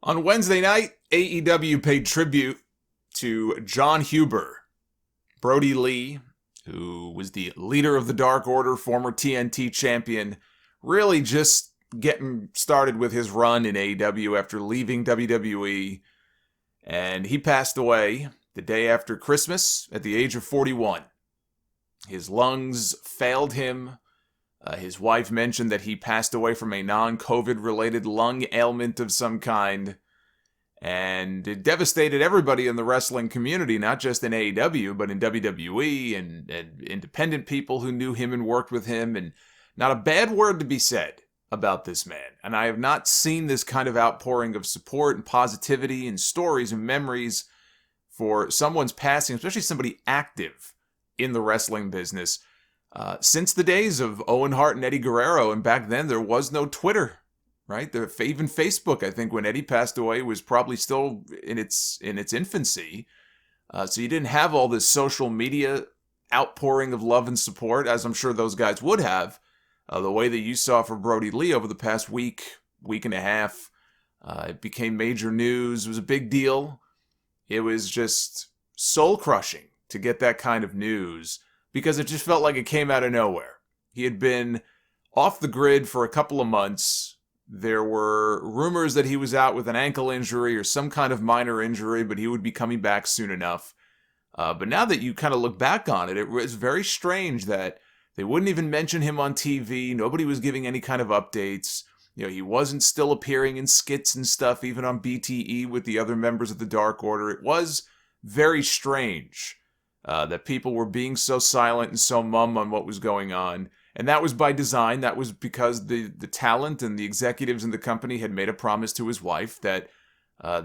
On Wednesday night, AEW paid tribute to John Huber, Brodie Lee, who was the leader of the Dark Order, former TNT champion, really just getting started with his run in AEW after leaving WWE. And he passed away the day after Christmas at the age of 41. His lungs failed him. His wife mentioned that he passed away from a non-COVID related lung ailment of some kind. And it devastated everybody in the wrestling community, not just in AEW, but in WWE and independent people who knew him and worked with him. And not a bad word to be said about this man. And I have not seen this kind of outpouring of support and positivity and stories and memories for someone's passing, especially somebody active in the wrestling business, since the days of Owen Hart and Eddie Guerrero. And back then there was no Twitter, right? Even Facebook, I think, when Eddie passed away, was probably still in its infancy. So you didn't have all this social media outpouring of love and support, as I'm sure those guys would have. The way that you saw for Brodie Lee over the past week and a half. It became major news. It was a big deal. It was just soul-crushing to get that kind of news, because it just felt like it came out of nowhere. He had been off the grid for a couple of months. There were rumors that he was out with an ankle injury or some kind of minor injury, but he would be coming back soon enough. But now that you kind of look back on it, it was very strange that they wouldn't even mention him on TV. Nobody was giving any kind of updates. You know, he wasn't still appearing in skits and stuff, even on BTE with the other members of the Dark Order. It was very strange that people were being so silent and so mum on what was going on. And that was by design. That was because the talent and the executives in the company had made a promise to his wife that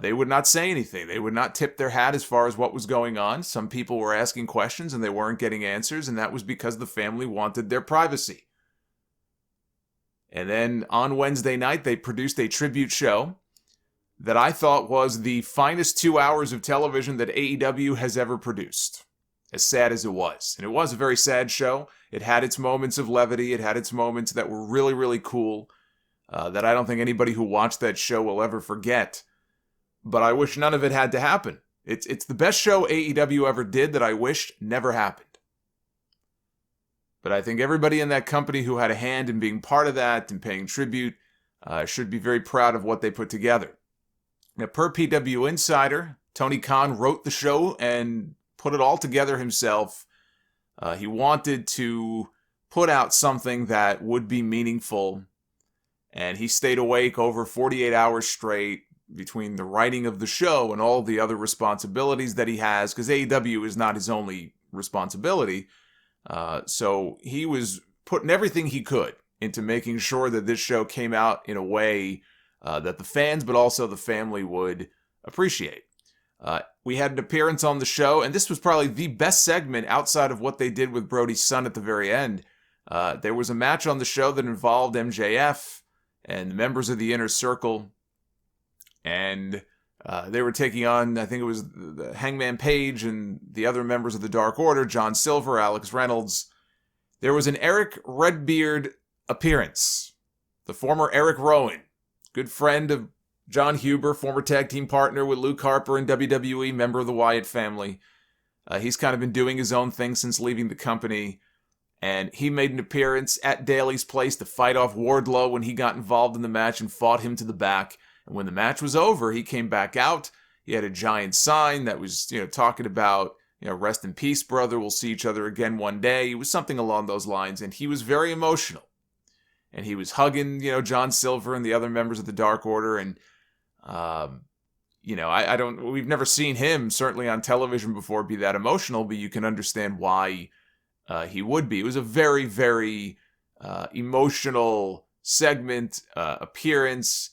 they would not say anything. They would not tip their hat as far as what was going on. Some people were asking questions and they weren't getting answers, and that was because the family wanted their privacy. And then on Wednesday night, they produced a tribute show that I thought was the finest 2 hours of television that AEW has ever produced, as sad as it was. And it was a very sad show. It had its moments of levity. It had its moments that were really, really cool, that I don't think anybody who watched that show will ever forget. But I wish none of it had to happen. It's the best show AEW ever did that I wished never happened. But I think everybody in that company who had a hand in being part of that and paying tribute should be very proud of what they put together. Now, per PW Insider, Tony Khan wrote the show and put it all together himself. He wanted to put out something that would be meaningful, and he stayed awake over 48 hours straight between the writing of the show and all the other responsibilities that he has, because AEW is not his only responsibility. So he was putting everything he could into making sure that this show came out in a way that the fans, but also the family, would appreciate. We had an appearance on the show, and this was probably the best segment outside of what they did with Brodie's son at the very end. There was a match on the show that involved MJF and members of the Inner Circle, and they were taking on, I think it was the Hangman Page and the other members of the Dark Order, John Silver, Alex Reynolds. There was an Eric Redbeard appearance. The former Eric Rowan, good friend of John Huber, former tag team partner with Luke Harper in WWE, member of the Wyatt family. He's kind of been doing his own thing since leaving the company. And he made an appearance at Daly's place to fight off Wardlow when he got involved in the match and fought him to the back. And when the match was over, he came back out. He had a giant sign that was, talking about, rest in peace, brother. We'll see each other again one day. It was something along those lines. And he was very emotional. And he was hugging, John Silver and the other members of the Dark Order. And, we've never seen him, certainly on television before, be that emotional, but you can understand why he would be. It was a very, very emotional segment, appearance.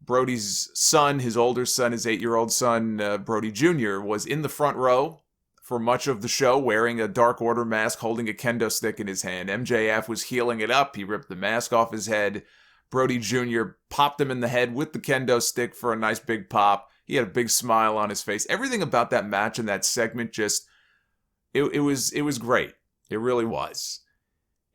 Brodie's son, his older son, his 8-year-old son, Brodie Jr., was in the front row for much of the show, wearing a Dark Order mask, holding a kendo stick in his hand. MJF was healing it up. He ripped the mask off his head. Brodie Jr. popped him in the head with the kendo stick for a nice big pop. He had a big smile on his face. Everything about that match and that segment just, it was great. It really was.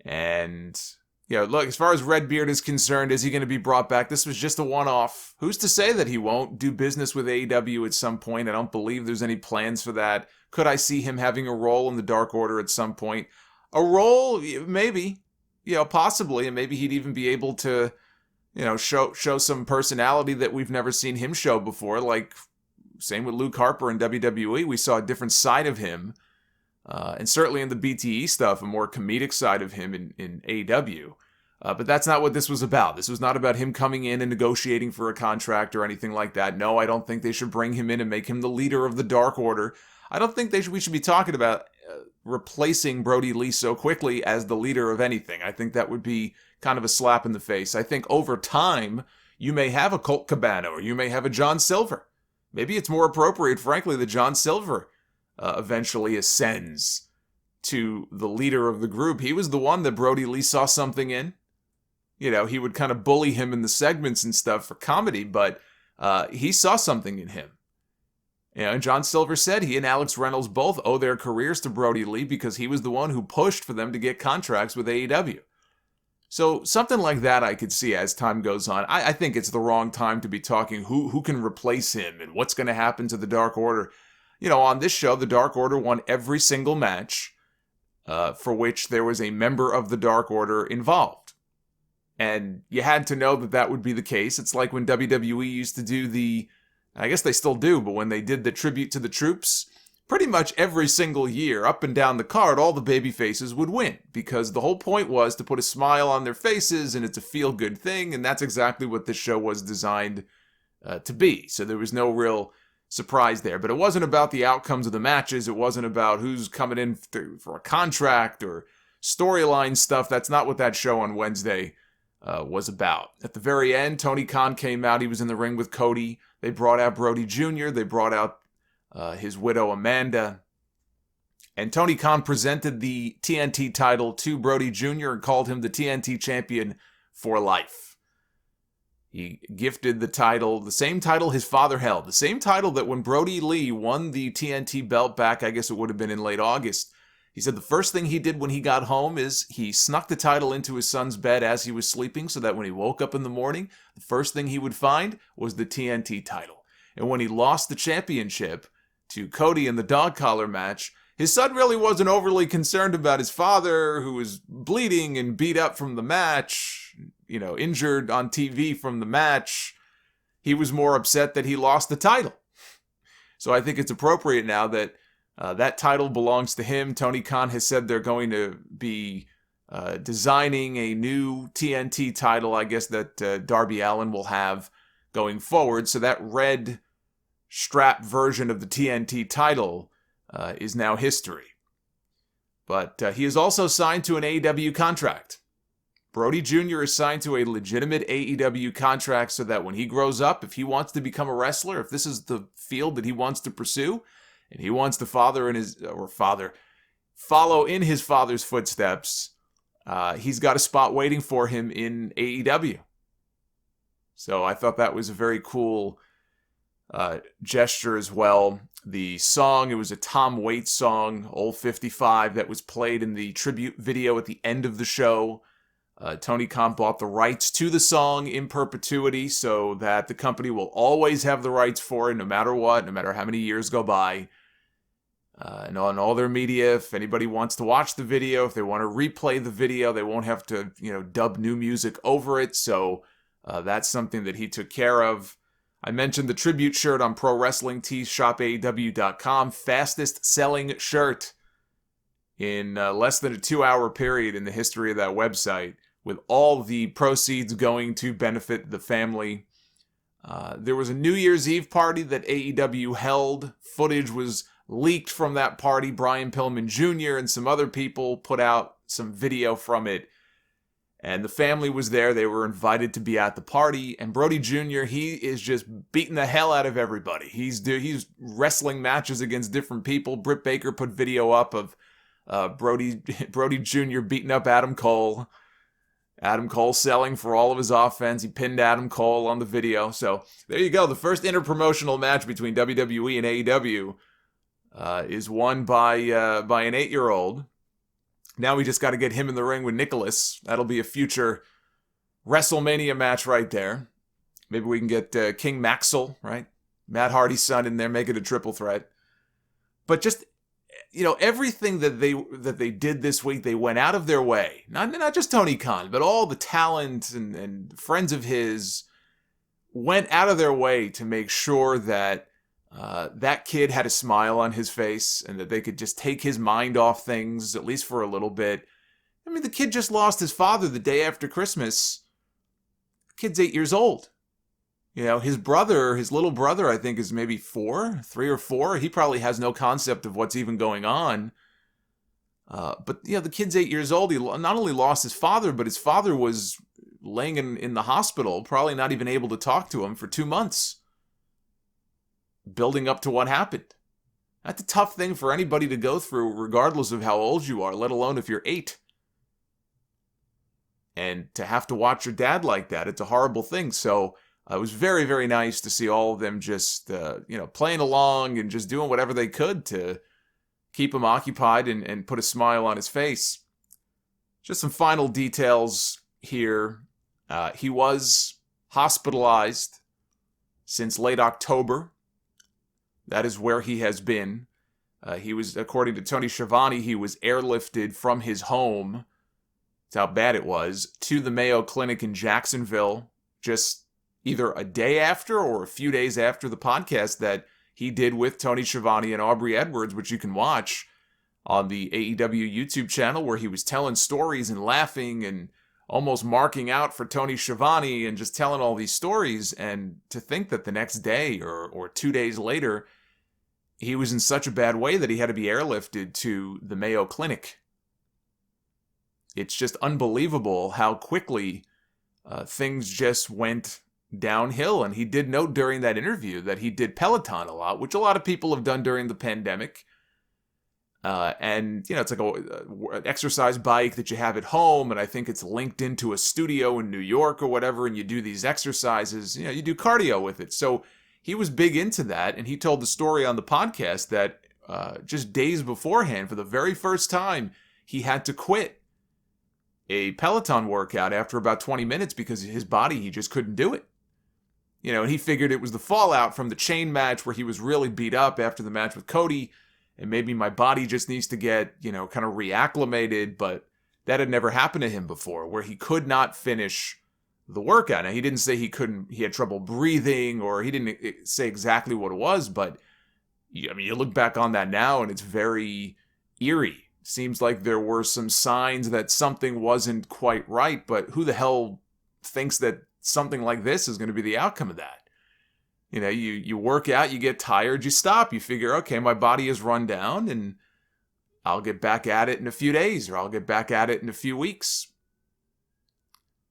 And Look, as far as Redbeard is concerned, is he going to be brought back? This was just a one-off. Who's to say that he won't do business with AEW at some point? I don't believe there's any plans for that. Could I see him having a role in the Dark Order at some point? A role, maybe. Possibly. And maybe he'd even be able to, show some personality that we've never seen him show before. Like, same with Luke Harper in WWE. We saw a different side of him. And certainly in the BTE stuff, a more comedic side of him in AEW. But that's not what this was about. This was not about him coming in and negotiating for a contract or anything like that. No, I don't think they should bring him in and make him the leader of the Dark Order. I don't think we should be talking about replacing Brodie Lee so quickly as the leader of anything. I think that would be kind of a slap in the face. I think over time, you may have a Colt Cabana or you may have a John Silver. Maybe it's more appropriate, frankly, that John Silver eventually ascends to the leader of the group. He was the one that Brodie Lee saw something in. He would kind of bully him in the segments and stuff for comedy, but he saw something in him. And John Silver said he and Alex Reynolds both owe their careers to Brodie Lee because he was the one who pushed for them to get contracts with AEW. So something like that I could see as time goes on. I think it's the wrong time to be talking who can replace him and what's going to happen to the Dark Order. On this show, the Dark Order won every single match for which there was a member of the Dark Order involved. And you had to know that would be the case. It's like when WWE used to do I guess they still do, but when they did the tribute to the troops, pretty much every single year, up and down the card, all the baby faces would win. Because the whole point was to put a smile on their faces, and it's a feel-good thing, and that's exactly what this show was designed to be. So there was no real surprise there. But it wasn't about the outcomes of the matches. It wasn't about who's coming in for a contract or storyline stuff. That's not what that show on Wednesday was about. At the very end, Tony Khan came out. He was in the ring with Cody. They brought out Brodie Jr. They brought out his widow, Amanda. And Tony Khan presented the TNT title to Brodie Jr. and called him the TNT champion for life. He gifted the title, the same title his father held, the same title that when Brodie Lee won the TNT belt back, I guess it would have been in late August, he said the first thing he did when he got home is he snuck the title into his son's bed as he was sleeping so that when he woke up in the morning, the first thing he would find was the TNT title. And when he lost the championship to Cody in the dog collar match, his son really wasn't overly concerned about his father, who was bleeding and beat up from the match, injured on TV from the match. He was more upset that he lost the title. So I think it's appropriate now that that title belongs to him. Tony Khan has said they're going to be designing a new TNT title, I guess, that Darby Allin will have going forward. So that red strap version of the TNT title is now history. But he is also signed to an AEW contract. Brodie Jr. is signed to a legitimate AEW contract so that when he grows up, if he wants to become a wrestler, if this is the field that he wants to pursue, and he wants to follow in his father's footsteps, he's got a spot waiting for him in AEW. So I thought that was a very cool gesture as well. The song, it was a Tom Waits song, Old 55, that was played in the tribute video at the end of the show. Tony Khan bought the rights to the song in perpetuity so that the company will always have the rights for it no matter what, no matter how many years go by. And on all their media, if anybody wants to watch the video, if they want to replay the video, they won't have to, dub new music over it. So that's something that he took care of. I mentioned the tribute shirt on Pro Wrestling Tees, shopaew.com. Fastest selling shirt in less than a 2-hour period in the history of that website, with all the proceeds going to benefit the family. There was a New Year's Eve party that AEW held. Footage was leaked from that party. Brian Pillman Jr. and some other people put out some video from it. And the family was there. They were invited to be at the party. And Brodie Jr., he is just beating the hell out of everybody. He's wrestling matches against different people. Britt Baker put video up of Brodie Jr. beating up Adam Cole. Adam Cole selling for all of his offense. He pinned Adam Cole on the video. So there you go. The first interpromotional match between WWE and AEW is won by an 8-year-old. Now we just got to get him in the ring with Nicholas. That'll be a future WrestleMania match right there. Maybe we can get King Maxwell, right? Matt Hardy's son in there, make it a triple threat. But just, everything that they did this week, they went out of their way. Not just Tony Khan, but all the talent and friends of his went out of their way to make sure that that kid had a smile on his face and that they could just take his mind off things, at least for a little bit. I mean, the kid just lost his father the day after Christmas. The kid's 8 years old. His little brother, I think, is maybe 3 or 4. He probably has no concept of what's even going on. But the kid's 8 years old. He not only lost his father, but his father was laying in the hospital, probably not even able to talk to him for 2 months, building up to what happened. That's a tough thing for anybody to go through, regardless of how old you are, let alone if you're 8. And to have to watch your dad like that, it's a horrible thing. So it was very, very nice to see all of them just, playing along and just doing whatever they could to keep him occupied and put a smile on his face. Just some final details here. He was hospitalized since late October. That is where he has been. He was, according to Tony Schiavone, he was airlifted from his home, that's how bad it was, to the Mayo Clinic in Jacksonville, just either a day after or a few days after the podcast that he did with Tony Schiavone and Aubrey Edwards, which you can watch on the AEW YouTube channel, where he was telling stories and laughing and almost marking out for Tony Schiavone and just telling all these stories. And to think that the next day or 2 days later, he was in such a bad way that he had to be airlifted to the Mayo Clinic. It's just unbelievable how quickly things just went downhill. And he did note during that interview that he did Peloton a lot, which a lot of people have done during the pandemic. And, it's like an exercise bike that you have at home, and I think it's linked into a studio in New York or whatever, and you do these exercises, you do cardio with it. So he was big into that, and he told the story on the podcast that just days beforehand, for the very first time, he had to quit a Peloton workout after about 20 minutes because his body, he just couldn't do it. And he figured it was the fallout from the chain match where he was really beat up after the match with Cody, and maybe my body just needs to get, kind of reacclimated, but that had never happened to him before, where he could not finish the workout. Now, he didn't say he had trouble breathing, or he didn't say exactly what it was, but you look back on that now and it's very eerie. Seems like there were some signs that something wasn't quite right, but who the hell thinks that something like this is going to be the outcome of that? You work out, you get tired, you stop, you figure, okay, my body is run down and I'll get back at it in a few days, or I'll get back at it in a few weeks.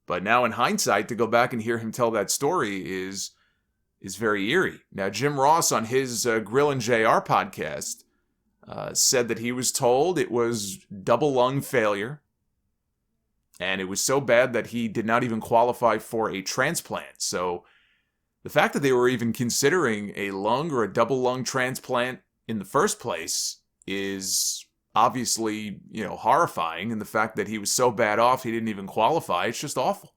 But now in hindsight, to go back and hear him tell that story is very eerie. Now, Jim Ross on his Grill and JR podcast said that he was told it was double lung failure, and it was so bad that he did not even qualify for a transplant. So the fact that they were even considering a lung or a double lung transplant in the first place is obviously, horrifying. And the fact that he was so bad off he didn't even qualify, it's just awful.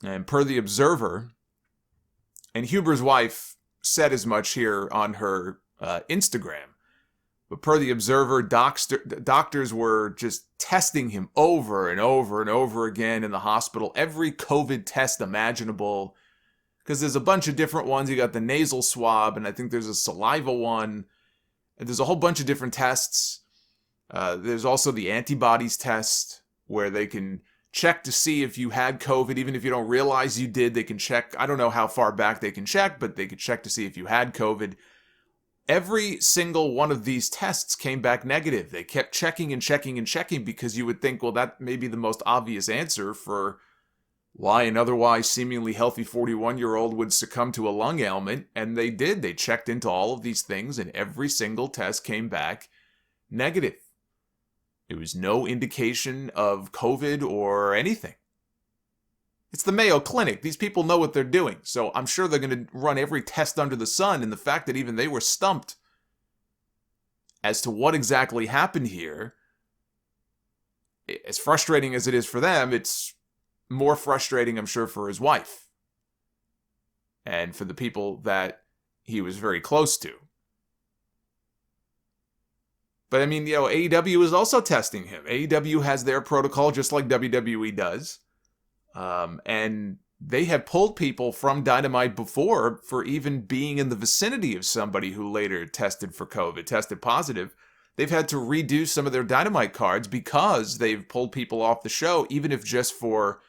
And per the Observer, and Huber's wife said as much here on her Instagram, but per the Observer, doctors were just testing him over and over and over again in the hospital. Every COVID test imaginable, because there's a bunch of different ones. You got the nasal swab, and I think there's a saliva one. And there's a whole bunch of different tests. There's also the antibodies test, where they can check to see if you had COVID. Even if you don't realize you did, they can check. I don't know how far back they can check, but they could check to see if you had COVID. Every single one of these tests came back negative. They kept checking and checking and checking, because you would think, well, that may be the most obvious answer for why an otherwise seemingly healthy 41-year-old would succumb to a lung ailment. And they did. They checked into all of these things, and every single test came back negative. There was no indication of COVID or anything. It's the Mayo Clinic. These people know what they're doing. So I'm sure they're going to run every test under the sun. And the fact that even they were stumped as to what exactly happened here, as frustrating as it is for them, it's more frustrating, I'm sure, for his wife and for the people that he was very close to. But I mean, AEW is also testing him. AEW has their protocol just like WWE does. And they have pulled people from Dynamite before for even being in the vicinity of somebody who later tested for COVID, tested positive. They've had to redo some of their Dynamite cards because they've pulled people off the show, even if just for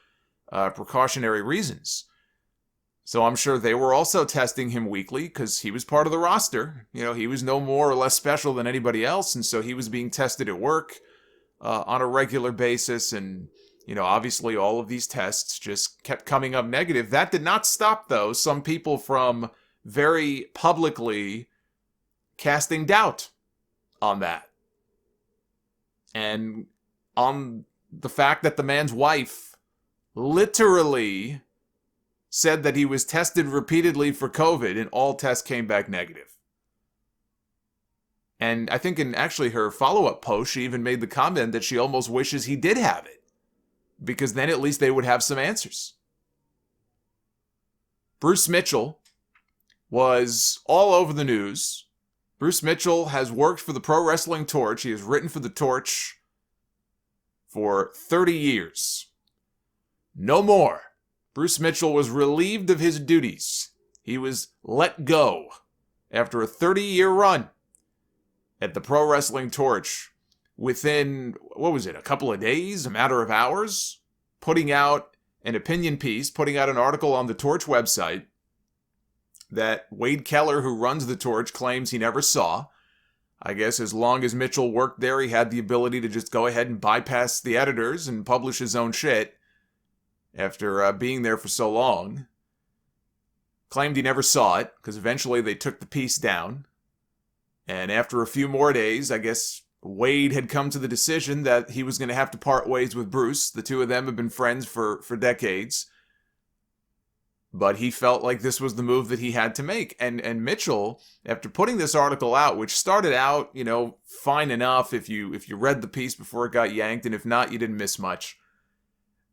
precautionary reasons. So I'm sure they were also testing him weekly because he was part of the roster. He was no more or less special than anybody else, and so he was being tested at work on a regular basis. And, obviously all of these tests just kept coming up negative. That did not stop, though, some people from very publicly casting doubt on that. And on the fact that the man's wife literally said that he was tested repeatedly for COVID and all tests came back negative. And I think in actually her follow-up post, she even made the comment that she almost wishes he did have it, because then at least they would have some answers. Bruce Mitchell was all over the news. Bruce Mitchell has worked for the Pro Wrestling Torch. He has written for the Torch for 30 years. No more. Bruce Mitchell was relieved of his duties. He was let go after a 30-year run at the Pro Wrestling Torch within, a couple of days, a matter of hours, putting out an opinion piece, putting out an article on the Torch website that Wade Keller, who runs the Torch, claims he never saw. I guess as long as Mitchell worked there, he had the ability to just go ahead and bypass the editors and publish his own shit. After being there for so long, claimed he never saw it, because eventually they took the piece down. And after a few more days, I guess Wade had come to the decision that he was going to have to part ways with Bruce. The two of them have been friends for decades. But he felt like this was the move that he had to make. And Mitchell, after putting this article out, which started out, fine enough if you read the piece before it got yanked, and if not, you didn't miss much,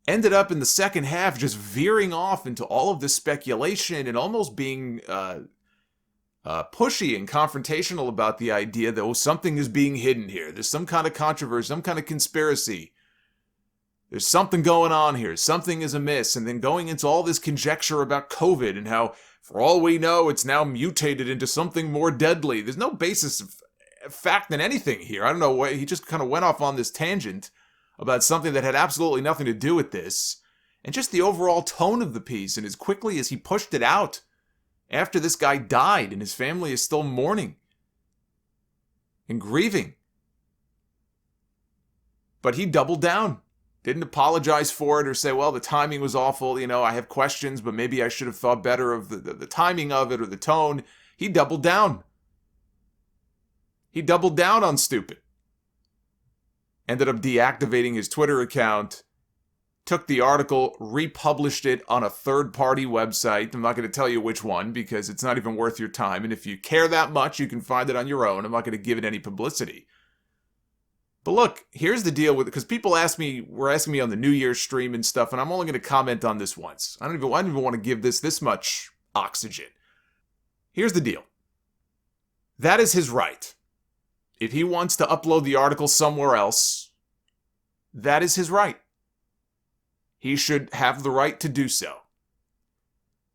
ended up in the second half just veering off into all of this speculation and almost being pushy and confrontational about the idea that something is being hidden here. There's some kind of controversy, some kind of conspiracy. There's something going on here. Something is amiss. And then going into all this conjecture about COVID and how, for all we know, it's now mutated into something more deadly. There's no basis of fact in anything here. I don't know why. He just kind of went off on this tangent about something that had absolutely nothing to do with this. And just the overall tone of the piece, and as quickly as he pushed it out after this guy died and his family is still mourning and grieving. But he doubled down. Didn't apologize for it or say, well, the timing was awful. I have questions, but maybe I should have thought better of the timing of it or the tone. He doubled down. He doubled down on stupid. Ended up deactivating his Twitter account, took the article, republished it on a third-party website. I'm not going to tell you which one because it's not even worth your time. And if you care that much, you can find it on your own. I'm not going to give it any publicity. But look, here's the deal with it, because people were asking me on the New Year's stream and stuff, and I'm only going to comment on this once. I don't even want to give this much oxygen. Here's the deal. That is his right. If he wants to upload the article somewhere else, that is his right. He should have the right to do so.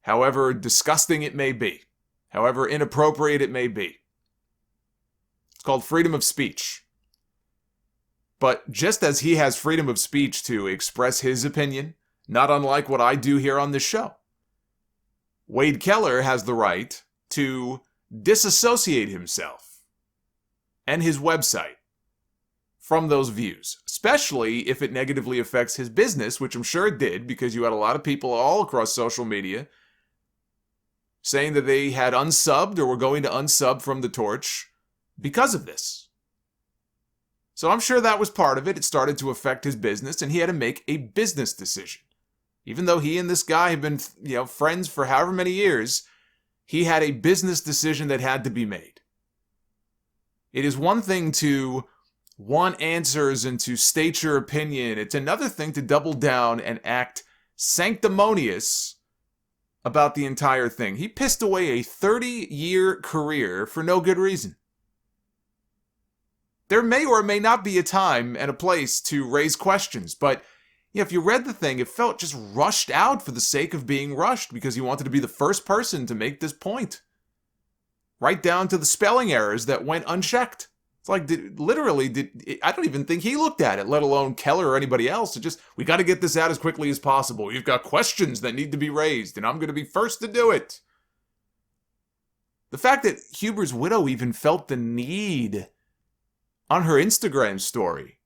However disgusting it may be, however inappropriate it may be. It's called freedom of speech. But just as he has freedom of speech to express his opinion, not unlike what I do here on this show, Wade Keller has the right to disassociate himself and his website from those views, especially if it negatively affects his business, which I'm sure it did, because you had a lot of people all across social media saying that they had unsubbed or were going to unsub from the Torch because of this. So I'm sure that was part of it. It started to affect his business, and he had to make a business decision. Even though he and this guy have been, friends for however many years, he had a business decision that had to be made. It is one thing to want answers and to state your opinion. It's another thing to double down and act sanctimonious about the entire thing. He pissed away a 30-year career for no good reason. There may or may not be a time and a place to raise questions, but if you read the thing, it felt just rushed out for the sake of being rushed because he wanted to be the first person to make this point. Right down to the spelling errors that went unchecked. It's like, I don't even think he looked at it, let alone Keller or anybody else. We got to get this out as quickly as possible. We've got questions that need to be raised, and I'm going to be first to do it. The fact that Huber's widow even felt the need on her Instagram story.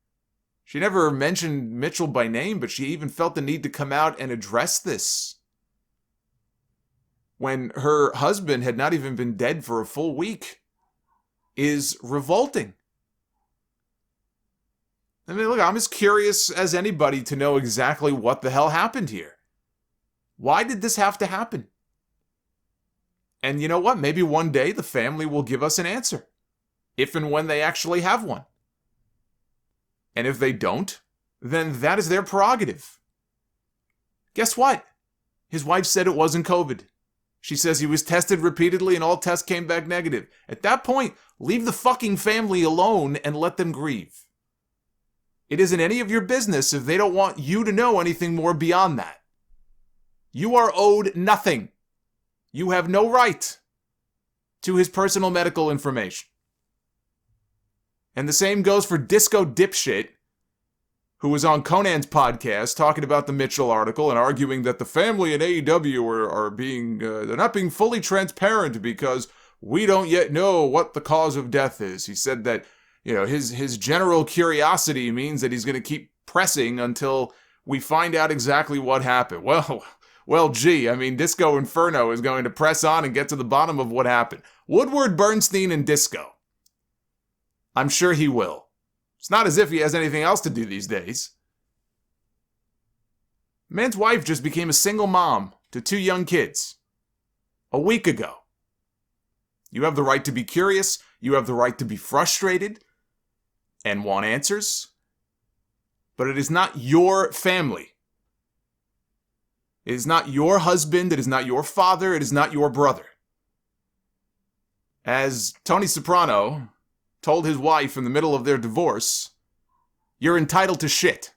She never mentioned Mitchell by name, but she even felt the need to come out and address this. When her husband had not even been dead for a full week, is revolting. I mean, look, I'm as curious as anybody to know exactly what the hell happened here. Why did this have to happen? And you know what? Maybe one day the family will give us an answer. If and when they actually have one. And if they don't, then that is their prerogative. Guess what? His wife said it wasn't COVID. She says he was tested repeatedly and all tests came back negative. At that point, leave the fucking family alone and let them grieve. It isn't any of your business if they don't want you to know anything more beyond that. You are owed nothing. You have no right to his personal medical information. And the same goes for Disco Dipshit, who was on Conan's podcast talking about the Mitchell article and arguing that the family in AEW are being, they're not being fully transparent because we don't yet know what the cause of death is. He said that, his general curiosity means that he's going to keep pressing until we find out exactly what happened. Well, gee, Disco Inferno is going to press on and get to the bottom of what happened. Woodward, Bernstein, and Disco. I'm sure he will. It's not as if he has anything else to do these days. Man's wife just became a single mom to 2 young kids. A week ago. You have the right to be curious. You have the right to be frustrated and want answers. But it is not your family. It is not your husband. It is not your father. It is not your brother. As Tony Soprano told his wife in the middle of their divorce, you're entitled to shit.